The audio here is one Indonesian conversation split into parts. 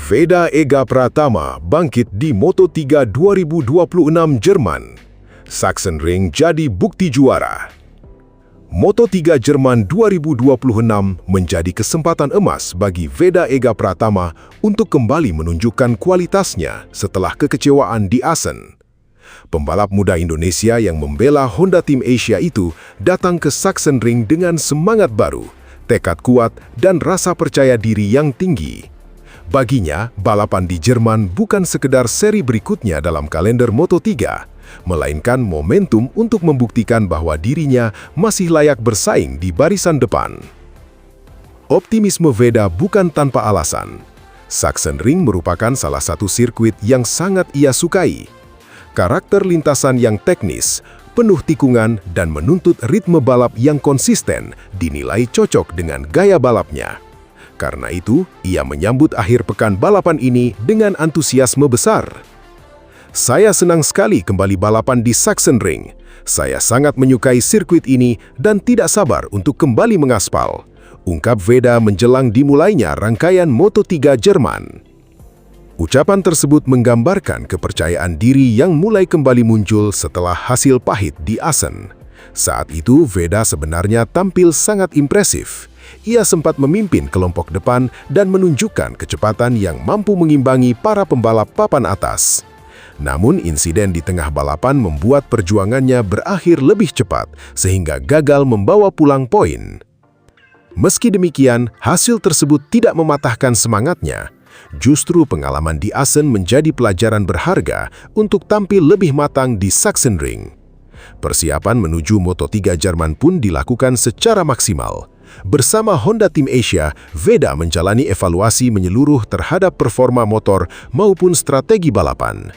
Veda Ega Pratama bangkit di Moto3 2026 Jerman. Sachsenring jadi bukti juara. Moto3 Jerman 2026 menjadi kesempatan emas bagi Veda Ega Pratama untuk kembali menunjukkan kualitasnya setelah kekecewaan di Assen. Pembalap muda Indonesia yang membela Honda Tim Asia itu datang ke Sachsenring dengan semangat baru, tekad kuat, dan rasa percaya diri yang tinggi. Baginya, balapan di Jerman bukan sekedar seri berikutnya dalam kalender Moto3, melainkan momentum untuk membuktikan bahwa dirinya masih layak bersaing di barisan depan. Optimisme Veda bukan tanpa alasan. Sachsenring merupakan salah satu sirkuit yang sangat ia sukai. Karakter lintasan yang teknis, penuh tikungan, dan menuntut ritme balap yang konsisten dinilai cocok dengan gaya balapnya. Karena itu, ia menyambut akhir pekan balapan ini dengan antusiasme besar. Saya senang sekali kembali balapan di Sachsenring. Saya sangat menyukai sirkuit ini dan tidak sabar untuk kembali mengaspal, ungkap Veda menjelang dimulainya rangkaian Moto3 Jerman. Ucapan tersebut menggambarkan kepercayaan diri yang mulai kembali muncul setelah hasil pahit di Assen. Saat itu, Veda sebenarnya tampil sangat impresif. Ia sempat memimpin kelompok depan dan menunjukkan kecepatan yang mampu mengimbangi para pembalap papan atas. Namun, insiden di tengah balapan membuat perjuangannya berakhir lebih cepat, sehingga gagal membawa pulang poin. Meski demikian, hasil tersebut tidak mematahkan semangatnya. Justru pengalaman di Assen menjadi pelajaran berharga untuk tampil lebih matang di Sachsenring. Persiapan menuju Moto3 Jerman pun dilakukan secara maksimal. Bersama Honda Tim Asia, Veda menjalani evaluasi menyeluruh terhadap performa motor maupun strategi balapan.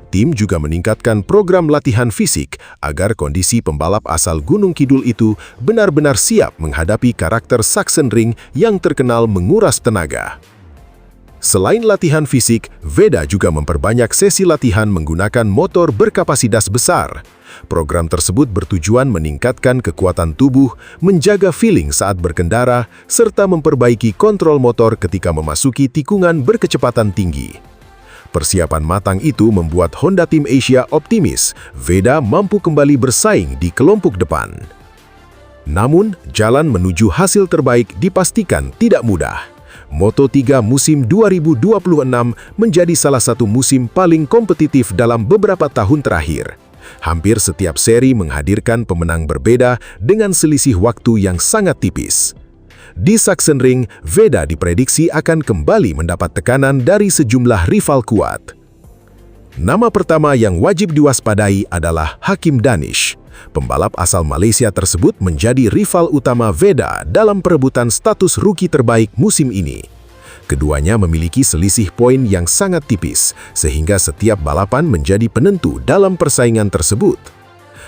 Tim juga meningkatkan program latihan fisik agar kondisi pembalap asal Gunung Kidul itu benar-benar siap menghadapi karakter Sachsenring yang terkenal menguras tenaga. Selain latihan fisik, Veda juga memperbanyak sesi latihan menggunakan motor berkapasitas besar. Program tersebut bertujuan meningkatkan kekuatan tubuh, menjaga feeling saat berkendara, serta memperbaiki kontrol motor ketika memasuki tikungan berkecepatan tinggi. Persiapan matang itu membuat Honda Tim Asia optimis Veda mampu kembali bersaing di kelompok depan. Namun, jalan menuju hasil terbaik dipastikan tidak mudah. Moto3 musim 2026 menjadi salah satu musim paling kompetitif dalam beberapa tahun terakhir. Hampir setiap seri menghadirkan pemenang berbeda dengan selisih waktu yang sangat tipis. Di Sachsenring, Veda diprediksi akan kembali mendapat tekanan dari sejumlah rival kuat. Nama pertama yang wajib diwaspadai adalah Hakim Danish. Pembalap asal Malaysia tersebut menjadi rival utama Veda dalam perebutan status rookie terbaik musim ini. Keduanya memiliki selisih poin yang sangat tipis, sehingga setiap balapan menjadi penentu dalam persaingan tersebut.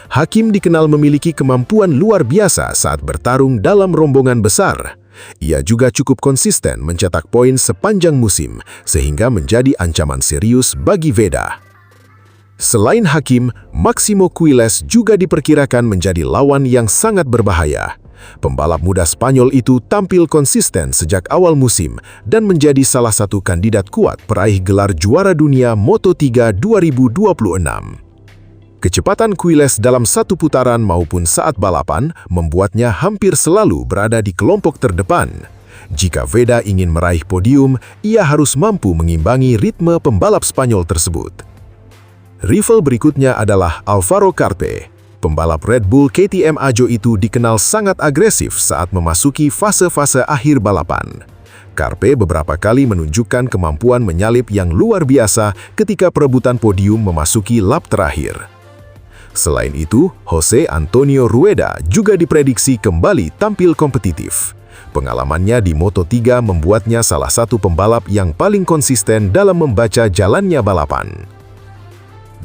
Hakim dikenal memiliki kemampuan luar biasa saat bertarung dalam rombongan besar. Ia juga cukup konsisten mencetak poin sepanjang musim, sehingga menjadi ancaman serius bagi Veda. Selain Hakim, Maximo Quiles juga diperkirakan menjadi lawan yang sangat berbahaya. Pembalap muda Spanyol itu tampil konsisten sejak awal musim dan menjadi salah satu kandidat kuat peraih gelar juara dunia Moto3 2026. Kecepatan Quiles dalam satu putaran maupun saat balapan membuatnya hampir selalu berada di kelompok terdepan. Jika Veda ingin meraih podium, ia harus mampu mengimbangi ritme pembalap Spanyol tersebut. Rival berikutnya adalah Alvaro Carpe. Pembalap Red Bull KTM Ajo itu dikenal sangat agresif saat memasuki fase-fase akhir balapan. Carpe beberapa kali menunjukkan kemampuan menyalip yang luar biasa ketika perebutan podium memasuki lap terakhir. Selain itu, Jose Antonio Rueda juga diprediksi kembali tampil kompetitif. Pengalamannya di Moto3 membuatnya salah satu pembalap yang paling konsisten dalam membaca jalannya balapan.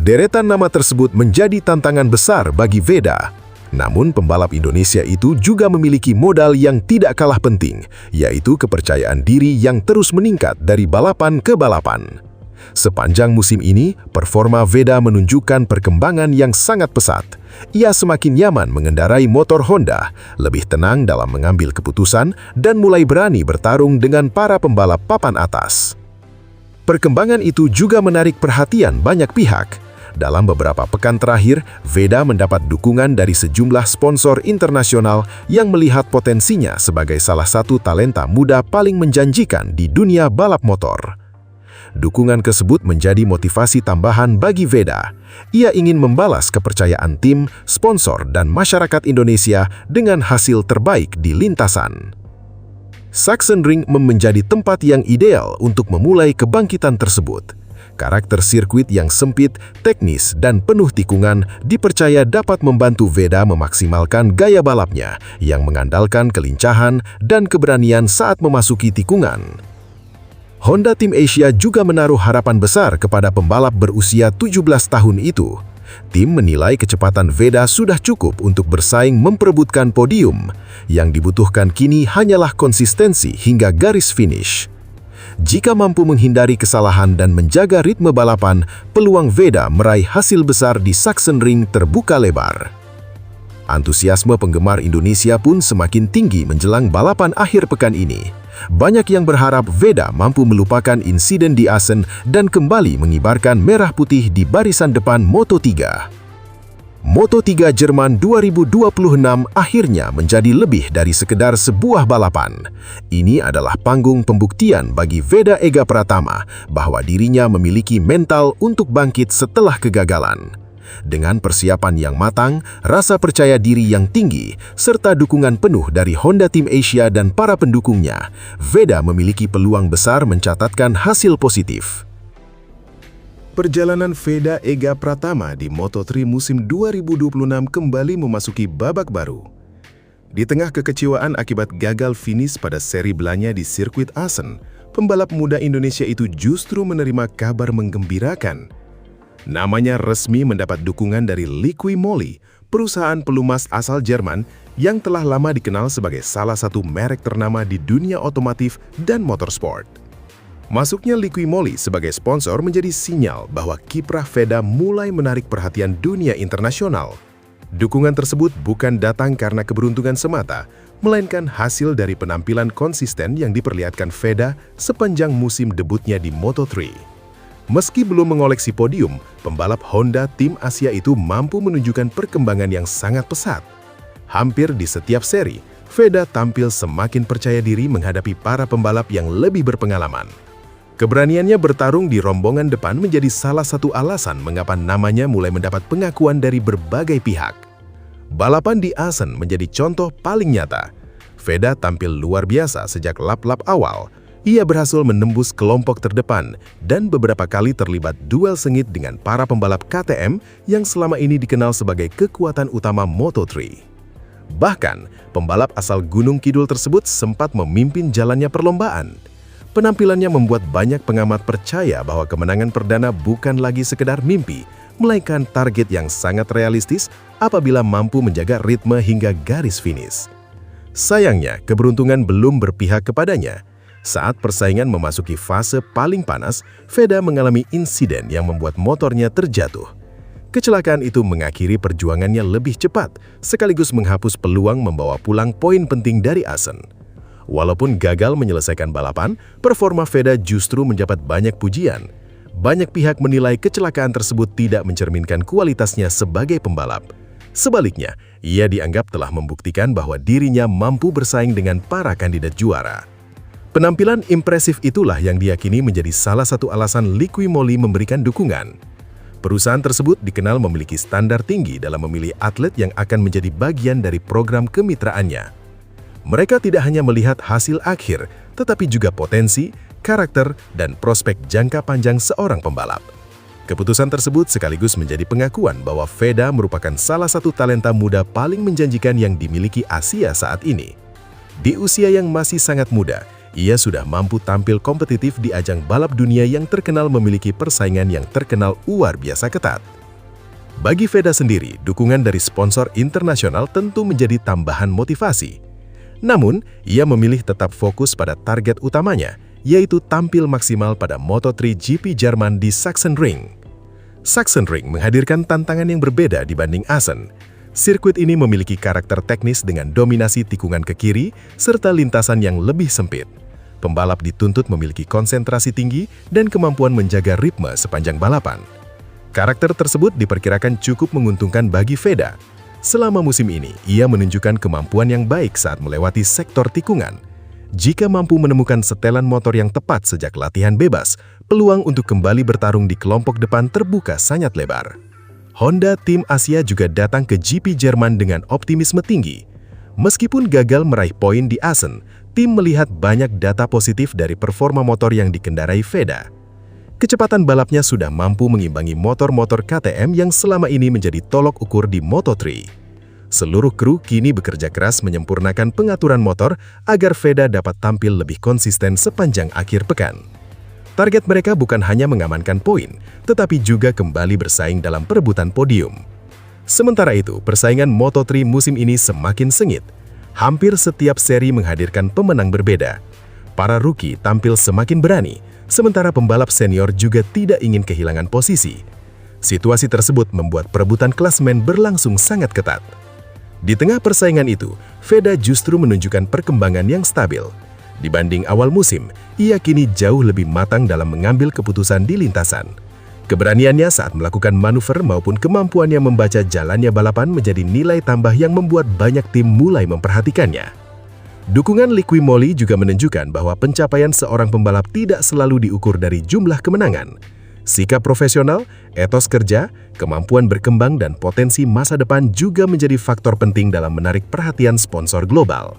Deretan nama tersebut menjadi tantangan besar bagi Veda. Namun pembalap Indonesia itu juga memiliki modal yang tidak kalah penting, yaitu kepercayaan diri yang terus meningkat dari balapan ke balapan. Sepanjang musim ini, performa Veda menunjukkan perkembangan yang sangat pesat. Ia semakin nyaman mengendarai motor Honda, lebih tenang dalam mengambil keputusan, dan mulai berani bertarung dengan para pembalap papan atas. Perkembangan itu juga menarik perhatian banyak pihak. Dalam beberapa pekan terakhir, Veda mendapat dukungan dari sejumlah sponsor internasional yang melihat potensinya sebagai salah satu talenta muda paling menjanjikan di dunia balap motor. Dukungan tersebut menjadi motivasi tambahan bagi Veda. Ia ingin membalas kepercayaan tim, sponsor, dan masyarakat Indonesia dengan hasil terbaik di lintasan. Sachsenring menjadi tempat yang ideal untuk memulai kebangkitan tersebut. Karakter sirkuit yang sempit, teknis, dan penuh tikungan dipercaya dapat membantu Veda memaksimalkan gaya balapnya yang mengandalkan kelincahan dan keberanian saat memasuki tikungan. Honda Tim Asia juga menaruh harapan besar kepada pembalap berusia 17 tahun itu. Tim menilai kecepatan Veda sudah cukup untuk bersaing memperebutkan podium. Yang dibutuhkan kini hanyalah konsistensi hingga garis finish. Jika mampu menghindari kesalahan dan menjaga ritme balapan, peluang Veda meraih hasil besar di Sachsenring terbuka lebar. Antusiasme penggemar Indonesia pun semakin tinggi menjelang balapan akhir pekan ini. Banyak yang berharap Veda mampu melupakan insiden di Assen dan kembali mengibarkan merah putih di barisan depan Moto3. Moto3 Jerman 2026 akhirnya menjadi lebih dari sekedar sebuah balapan. Ini adalah panggung pembuktian bagi Veda Ega Pratama bahwa dirinya memiliki mental untuk bangkit setelah kegagalan. Dengan persiapan yang matang, rasa percaya diri yang tinggi, serta dukungan penuh dari Honda Tim Asia dan para pendukungnya, Veda memiliki peluang besar mencatatkan hasil positif. Perjalanan Veda Ega Pratama di Moto3 musim 2026 kembali memasuki babak baru. Di tengah kekecewaan akibat gagal finish pada seri belanya di sirkuit Assen, pembalap muda Indonesia itu justru menerima kabar menggembirakan. Namanya resmi mendapat dukungan dari Liqui Moly, perusahaan pelumas asal Jerman yang telah lama dikenal sebagai salah satu merek ternama di dunia otomotif dan motorsport. Masuknya Liqui Moly sebagai sponsor menjadi sinyal bahwa kiprah Veda mulai menarik perhatian dunia internasional. Dukungan tersebut bukan datang karena keberuntungan semata, melainkan hasil dari penampilan konsisten yang diperlihatkan Veda sepanjang musim debutnya di Moto3. Meski belum mengoleksi podium, pembalap Honda Tim Asia itu mampu menunjukkan perkembangan yang sangat pesat. Hampir di setiap seri, Veda tampil semakin percaya diri menghadapi para pembalap yang lebih berpengalaman. Keberaniannya bertarung di rombongan depan menjadi salah satu alasan mengapa namanya mulai mendapat pengakuan dari berbagai pihak. Balapan di Assen menjadi contoh paling nyata. Veda tampil luar biasa sejak lap-lap awal. Ia berhasil menembus kelompok terdepan dan beberapa kali terlibat duel sengit dengan para pembalap KTM yang selama ini dikenal sebagai kekuatan utama Moto3. Bahkan, pembalap asal Gunung Kidul tersebut sempat memimpin jalannya perlombaan. Penampilannya membuat banyak pengamat percaya bahwa kemenangan perdana bukan lagi sekedar mimpi, melainkan target yang sangat realistis apabila mampu menjaga ritme hingga garis finish. Sayangnya, keberuntungan belum berpihak kepadanya. Saat persaingan memasuki fase paling panas, Veda mengalami insiden yang membuat motornya terjatuh. Kecelakaan itu mengakhiri perjuangannya lebih cepat, sekaligus menghapus peluang membawa pulang poin penting dari Assen. Walaupun gagal menyelesaikan balapan, performa Veda justru mendapat banyak pujian. Banyak pihak menilai kecelakaan tersebut tidak mencerminkan kualitasnya sebagai pembalap. Sebaliknya, ia dianggap telah membuktikan bahwa dirinya mampu bersaing dengan para kandidat juara. Penampilan impresif itulah yang diyakini menjadi salah satu alasan Liqui Moly memberikan dukungan. Perusahaan tersebut dikenal memiliki standar tinggi dalam memilih atlet yang akan menjadi bagian dari program kemitraannya. Mereka tidak hanya melihat hasil akhir, tetapi juga potensi, karakter, dan prospek jangka panjang seorang pembalap. Keputusan tersebut sekaligus menjadi pengakuan bahwa Veda merupakan salah satu talenta muda paling menjanjikan yang dimiliki Asia saat ini. Di usia yang masih sangat muda, ia sudah mampu tampil kompetitif di ajang balap dunia yang terkenal memiliki persaingan yang terkenal luar biasa ketat. Bagi Veda sendiri, dukungan dari sponsor internasional tentu menjadi tambahan motivasi. Namun, ia memilih tetap fokus pada target utamanya, yaitu tampil maksimal pada Moto3 GP Jerman di Sachsenring. Sachsenring menghadirkan tantangan yang berbeda dibanding Assen. Sirkuit ini memiliki karakter teknis dengan dominasi tikungan ke kiri serta lintasan yang lebih sempit. pembalap dituntut memiliki konsentrasi tinggi dan kemampuan menjaga ritme sepanjang balapan. Karakter tersebut diperkirakan cukup menguntungkan bagi Veda. Selama musim ini, ia menunjukkan kemampuan yang baik saat melewati sektor tikungan. Jika mampu menemukan setelan motor yang tepat sejak latihan bebas, peluang untuk kembali bertarung di kelompok depan terbuka sangat lebar. Honda Tim Asia juga datang ke GP Jerman dengan optimisme tinggi. Meskipun gagal meraih poin di Assen, tim melihat banyak data positif dari performa motor yang dikendarai Veda. Kecepatan balapnya sudah mampu mengimbangi motor-motor KTM yang selama ini menjadi tolok ukur di Moto3. Seluruh kru kini bekerja keras menyempurnakan pengaturan motor agar Veda dapat tampil lebih konsisten sepanjang akhir pekan. Target mereka bukan hanya mengamankan poin, tetapi juga kembali bersaing dalam perebutan podium. Sementara itu, persaingan Moto3 musim ini semakin sengit. Hampir setiap seri menghadirkan pemenang berbeda. Para rookie tampil semakin berani, sementara pembalap senior juga tidak ingin kehilangan posisi. Situasi tersebut membuat perebutan klasemen berlangsung sangat ketat. Di tengah persaingan itu, Veda justru menunjukkan perkembangan yang stabil. Dibanding awal musim, ia kini jauh lebih matang dalam mengambil keputusan di lintasan. Keberaniannya saat melakukan manuver maupun kemampuannya membaca jalannya balapan menjadi nilai tambah yang membuat banyak tim mulai memperhatikannya. Dukungan Liqui Moly juga menunjukkan bahwa pencapaian seorang pembalap tidak selalu diukur dari jumlah kemenangan. Sikap profesional, etos kerja, kemampuan berkembang, dan potensi masa depan juga menjadi faktor penting dalam menarik perhatian sponsor global.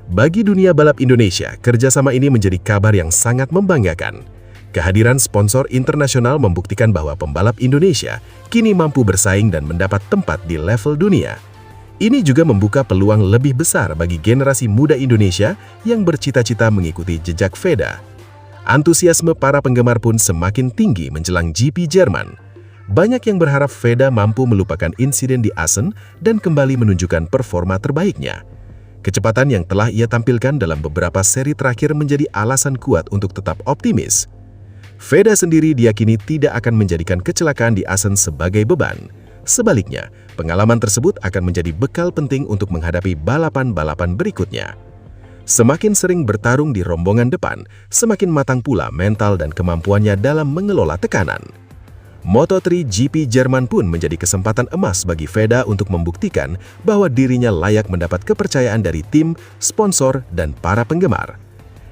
Bagi dunia balap Indonesia, kerjasama ini menjadi kabar yang sangat membanggakan. Kehadiran sponsor internasional membuktikan bahwa pembalap Indonesia kini mampu bersaing dan mendapat tempat di level dunia. Ini juga membuka peluang lebih besar bagi generasi muda Indonesia yang bercita-cita mengikuti jejak Veda. Antusiasme para penggemar pun semakin tinggi menjelang GP Jerman. Banyak yang berharap Veda mampu melupakan insiden di Assen dan kembali menunjukkan performa terbaiknya. Kecepatan yang telah ia tampilkan dalam beberapa seri terakhir menjadi alasan kuat untuk tetap optimis. Veda sendiri diyakini tidak akan menjadikan kecelakaan di Assen sebagai beban. Sebaliknya, pengalaman tersebut akan menjadi bekal penting untuk menghadapi balapan-balapan berikutnya. Semakin sering bertarung di rombongan depan, semakin matang pula mental dan kemampuannya dalam mengelola tekanan. Moto3 GP Jerman pun menjadi kesempatan emas bagi Veda untuk membuktikan bahwa dirinya layak mendapat kepercayaan dari tim, sponsor, dan para penggemar.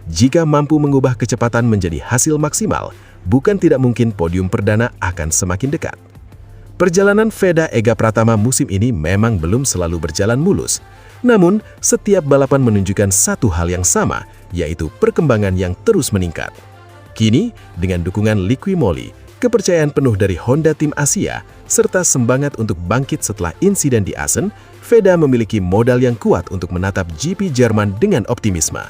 Jika mampu mengubah kecepatan menjadi hasil maksimal, bukan tidak mungkin podium perdana akan semakin dekat. Perjalanan Veda Ega Pratama musim ini memang belum selalu berjalan mulus. Namun, setiap balapan menunjukkan satu hal yang sama, yaitu perkembangan yang terus meningkat. Kini, dengan dukungan Liqui Moly, kepercayaan penuh dari Honda Tim Asia, serta semangat untuk bangkit setelah insiden di Assen, Veda memiliki modal yang kuat untuk menatap GP Jerman dengan optimisme.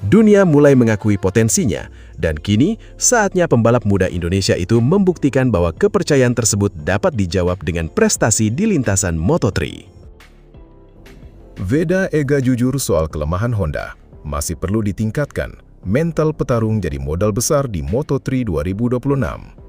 Dunia mulai mengakui potensinya, dan kini saatnya pembalap muda Indonesia itu membuktikan bahwa kepercayaan tersebut dapat dijawab dengan prestasi di lintasan Moto3. Veda Ega jujur soal kelemahan Honda. Masih perlu ditingkatkan. Mental petarung jadi modal besar di Moto3 2026.